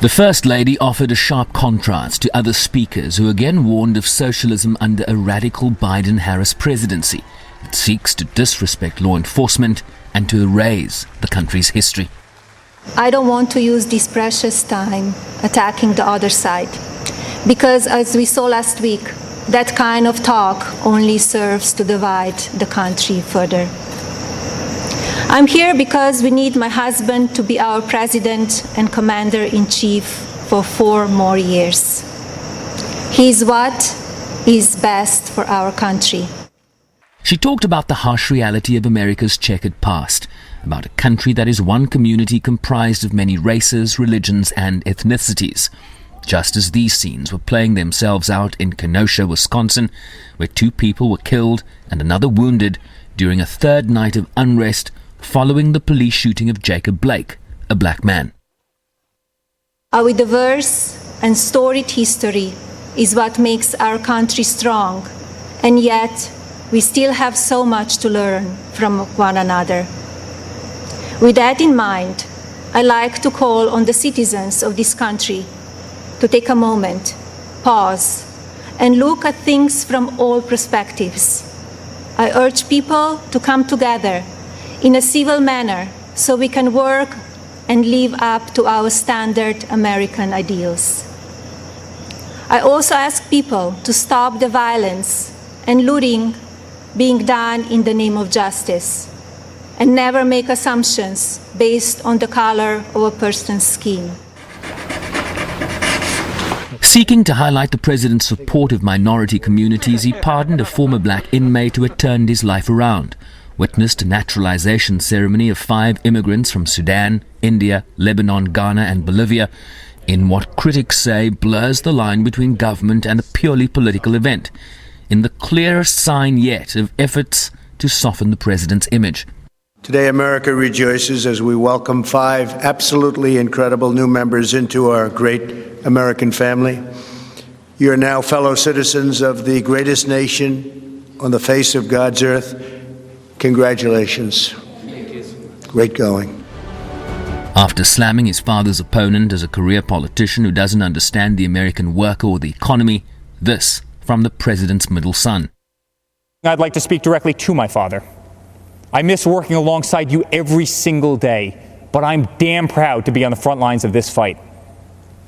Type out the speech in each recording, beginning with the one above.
The First Lady offered a sharp contrast to other speakers who again warned of socialism under a radical Biden-Harris presidency that seeks to disrespect law enforcement and to erase the country's history. I don't want to use this precious time attacking the other side, because as we saw last week, that kind of talk only serves to divide the country further. I'm here because we need my husband to be our president and commander-in-chief for 4 more years. He is what is best for our country. She talked about the harsh reality of America's checkered past, about a country that is one community comprised of many races, religions, and ethnicities. Just as these scenes were playing themselves out in Kenosha, Wisconsin, where 2 people were killed and another wounded during a 3rd night of unrest following the police shooting of Jacob Blake, a black man. Our diverse and storied history is what makes our country strong, and yet we still have so much to learn from one another. With that in mind, I like to call on the citizens of this country to take a moment, pause, and look at things from all perspectives. I urge people to come together in a civil manner so we can work and live up to our standard American ideals. I also ask people to stop the violence and looting being done in the name of justice, and never make assumptions based on the color of a person's skin. Seeking to highlight the president's support of minority communities, he pardoned a former black inmate who had turned his life around, witnessed a naturalization ceremony of 5 immigrants from Sudan, India, Lebanon, Ghana and Bolivia, in what critics say blurs the line between government and a purely political event, in the clearest sign yet of efforts to soften the president's image. Today, America rejoices as we welcome 5 absolutely incredible new members into our great American family. You are now fellow citizens of the greatest nation on the face of God's earth. Congratulations. Great going. After slamming his father's opponent as a career politician who doesn't understand the American worker or the economy, this from the president's middle son. I'd like to speak directly to my father. I miss working alongside you every single day, but I'm damn proud to be on the front lines of this fight.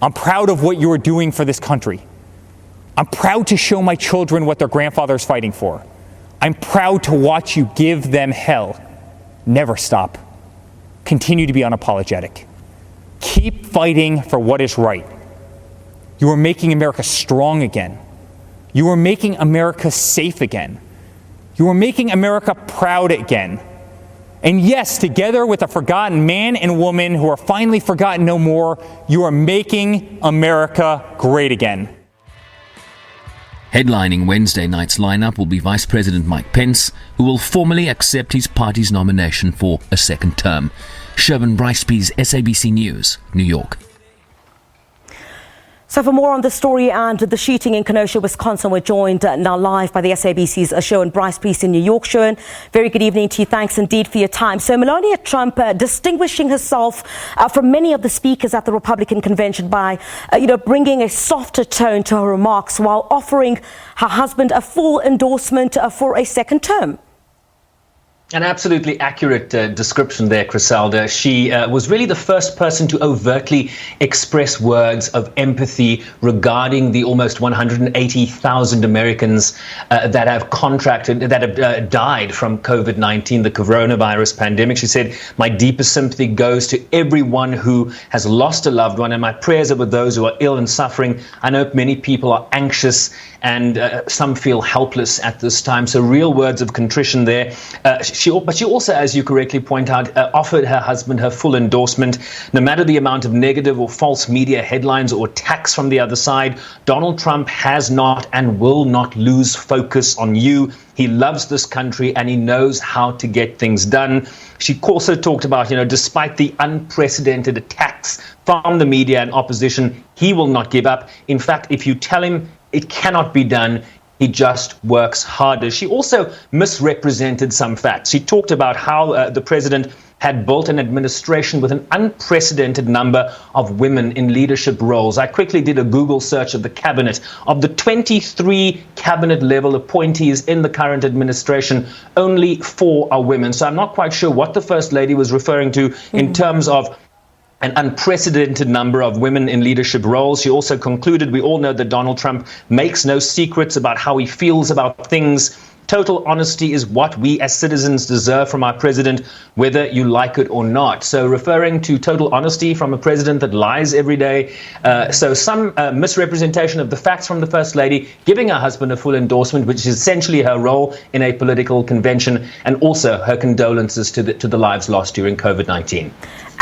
I'm proud of what you're doing for this country. I'm proud to show my children what their grandfather's fighting for. I'm proud to watch you give them hell. Never stop. Continue to be unapologetic. Keep fighting for what is right. You are making America strong again. You are making America safe again. You are making America proud again. And yes, together with a forgotten man and woman who are finally forgotten no more, you are making America great again. Headlining Wednesday night's lineup will be Vice President Mike Pence, who will formally accept his party's nomination for a 2nd term. Sherwin Bryce-Pease, SABC News, New York. So for more on the story and the shooting in Kenosha, Wisconsin, we're joined now live by the SABC's Sherwin Bryce-Pease in New York. Sherwin, very good evening to you. Thanks indeed for your time. So Melania Trump distinguishing herself from many of the speakers at the Republican convention by, bringing a softer tone to her remarks while offering her husband a full endorsement for a 2nd term. An absolutely accurate description there, Criselda. She was really the first person to overtly express words of empathy regarding the almost 180,000 Americans that have died from COVID-19, the coronavirus pandemic. She said, "My deepest sympathy goes to everyone who has lost a loved one, and my prayers are with those who are ill and suffering. I know many people are anxious and some feel helpless at this time." So real words of contrition there. But she also, as you correctly point out, offered her husband her full endorsement. No matter the amount of negative or false media headlines or attacks from the other side, Donald Trump has not and will not lose focus on you. He loves this country and he knows how to get things done. She also talked about, despite the unprecedented attacks from the media and opposition, he will not give up. In fact, if you tell him it cannot be done, he just works harder. She also misrepresented some facts. She talked about how the president had built an administration with an unprecedented number of women in leadership roles. I quickly did a Google search of the cabinet. Of the 23 cabinet-level appointees in the current administration, only 4 are women. So I'm not quite sure what the First Lady was referring to in terms of an unprecedented number of women in leadership roles. She also concluded, we all know that Donald Trump makes no secrets about how he feels about things. Total honesty is what we as citizens deserve from our president, whether you like it or not. So referring to total honesty from a president that lies every day. So some misrepresentation of the facts from the First Lady, giving her husband a full endorsement, which is essentially her role in a political convention, and also her condolences to the lives lost during COVID-19.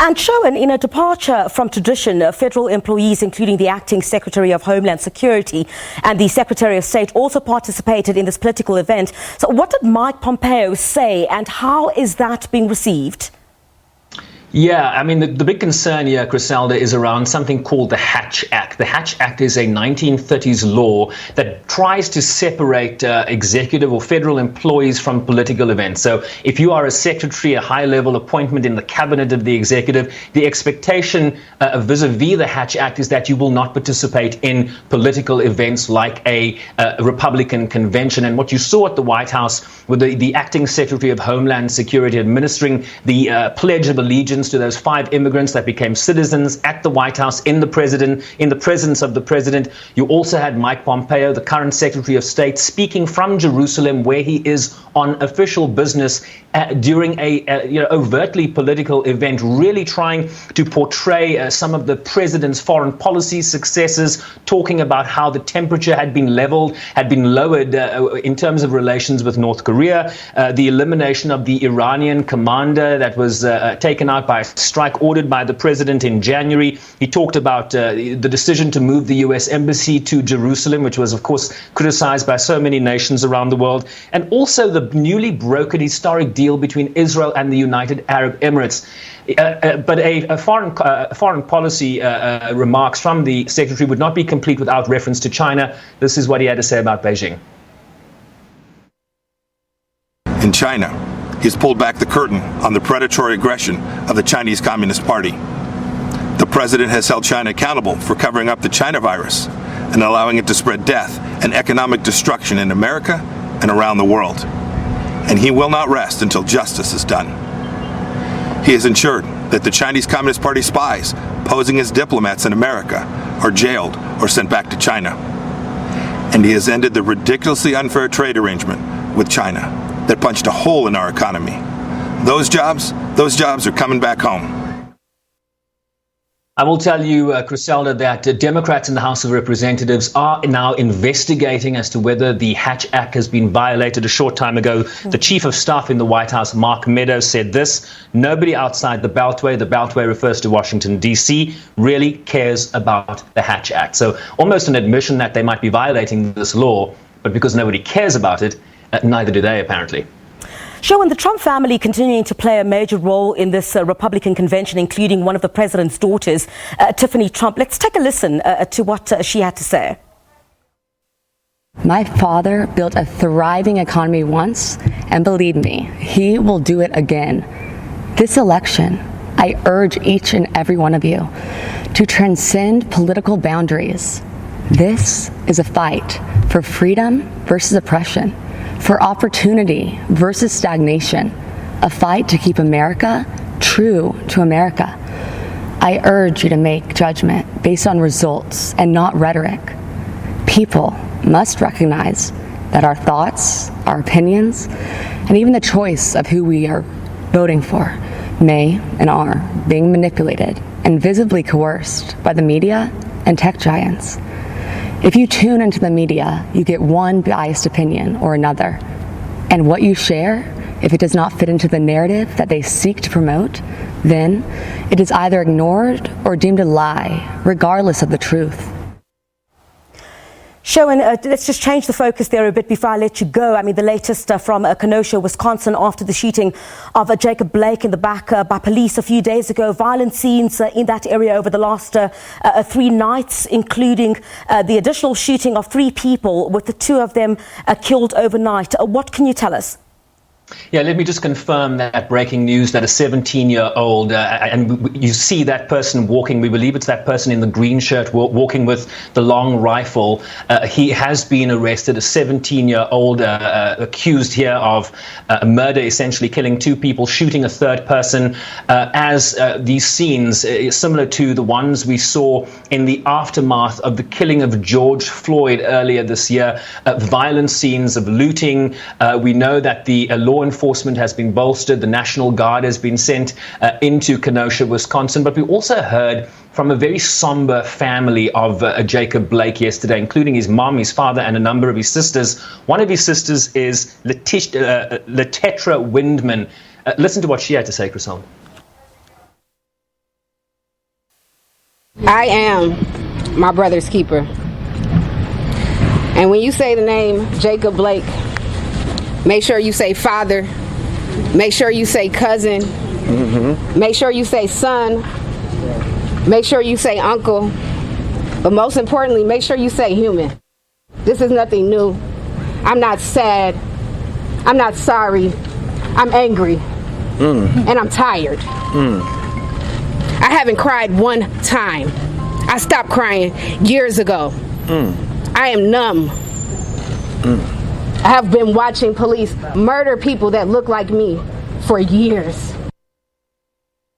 And Sherwin, in a departure from tradition, federal employees, including the acting Secretary of Homeland Security and the Secretary of State, also participated in this political event. So what did Mike Pompeo say, and how is that being received? Yeah, I mean, the big concern here, Griselda, is around something called the Hatch Act. The Hatch Act is a 1930s law that tries to separate executive or federal employees from political events. So if you are a secretary, a high-level appointment in the cabinet of the executive, the expectation vis-a-vis the Hatch Act is that you will not participate in political events like a Republican convention. And what you saw at the White House with the acting Secretary of Homeland Security administering the Pledge of Allegiance to those 5 immigrants that became citizens at the White House in the presence of the president. You also had Mike Pompeo, the current Secretary of State, speaking from Jerusalem, where he is on official business during a overtly political event, really trying to portray some of the president's foreign policy successes, talking about how the temperature had been lowered in terms of relations with North Korea, the elimination of the Iranian commander that was taken out by a strike ordered by the president in January. He talked about the decision to move the U.S. embassy to Jerusalem, which was, of course, criticized by so many nations around the world, and also the newly brokered historic deal between Israel and the United Arab Emirates. But a foreign policy remarks from the secretary would not be complete without reference to China. This is what he had to say about Beijing. In China, he's pulled back the curtain on the predatory aggression of the Chinese Communist Party. The president has held China accountable for covering up the China virus and allowing it to spread death and economic destruction in America and around the world. And he will not rest until justice is done. He has ensured that the Chinese Communist Party spies posing as diplomats in America are jailed or sent back to China. And he has ended the ridiculously unfair trade arrangement with China that punched a hole in our economy. Those jobs are coming back home. I will tell you, Griselda, that Democrats in the House of Representatives are now investigating as to whether the Hatch Act has been violated. A short time ago, the Chief of Staff in the White House, Mark Meadows, said this: nobody outside the Beltway refers to Washington, D.C., really cares about the Hatch Act. So almost an admission that they might be violating this law, but because nobody cares about it, neither do they, apparently. Sherwin, the Trump family continuing to play a major role in this Republican convention, including one of the president's daughters, Tiffany Trump. Let's take a listen to what she had to say. My father built a thriving economy once, and believe me, he will do it again. This election, I urge each and every one of you to transcend political boundaries. This is a fight for freedom versus oppression, for opportunity versus stagnation, a fight to keep America true to America. I urge you to make judgment based on results and not rhetoric. People must recognize that our thoughts, our opinions, and even the choice of who we are voting for may and are being manipulated and visibly coerced by the media and tech giants. If you tune into the media, you get one biased opinion or another. And what you share, if it does not fit into the narrative that they seek to promote, then it is either ignored or deemed a lie, regardless of the truth. Sherwin, let's just change the focus there a bit before I let you go. I mean, the latest from Kenosha, Wisconsin, after the shooting of Jacob Blake in the back by police a few days ago. Violent scenes in that area over the last 3 nights, including the additional shooting of 3 people, with the 2 of them killed overnight. What can you tell us? Yeah, let me just confirm that breaking news that a 17-year-old, and you see that person walking, we believe it's that person in the green shirt walking with the long rifle. He has been arrested, a 17-year-old accused here of murder, essentially killing 2 people, shooting a 3rd person, as these scenes, similar to the ones we saw in the aftermath of the killing of George Floyd earlier this year. Violent scenes of looting. We know that the law enforcement has been bolstered. The National Guard has been sent into Kenosha, Wisconsin. But we also heard from a very somber family of Jacob Blake yesterday, including his mom, his father, and a number of his sisters. One of his sisters is Letetra Windman. Listen to what she had to say, Griselda. I am my brother's keeper. And when you say the name Jacob Blake, make sure you say father. Make sure you say cousin. Make sure you say son. Make sure you say uncle. But most importantly, make sure you say human. This is nothing new. I'm not sad. I'm not sorry. I'm angry. And I'm tired. I haven't cried one time. I stopped crying years ago. I am numb. I have been watching police murder people that look like me for years.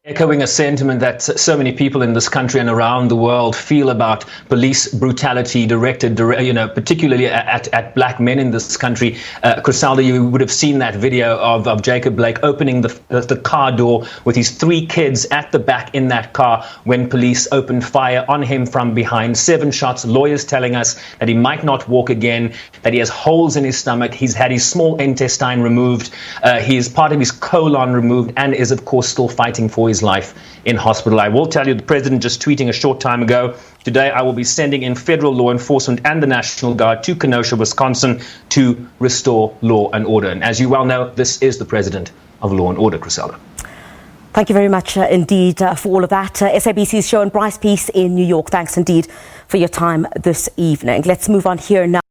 Echoing a sentiment that so many people in this country and around the world feel about police brutality directed, particularly at black men in this country. Griselda, you would have seen that video of Jacob Blake opening the car door with his 3 kids at the back in that car when police opened fire on him from behind. 7 shots, lawyers telling us that he might not walk again, that he has holes in his stomach, he's had his small intestine removed, he is part of his colon removed, and is of course still fighting for his life in hospital. I will tell you, the president just tweeting a short time ago, today I will be sending in federal law enforcement and the National Guard to Kenosha, Wisconsin to restore law and order. And as you well know, this is the president of law and order, Griselda. Thank you very much indeed for all of that. SABC's Sherwin Bryce-Pease in New York. Thanks indeed for your time this evening. Let's move on here now.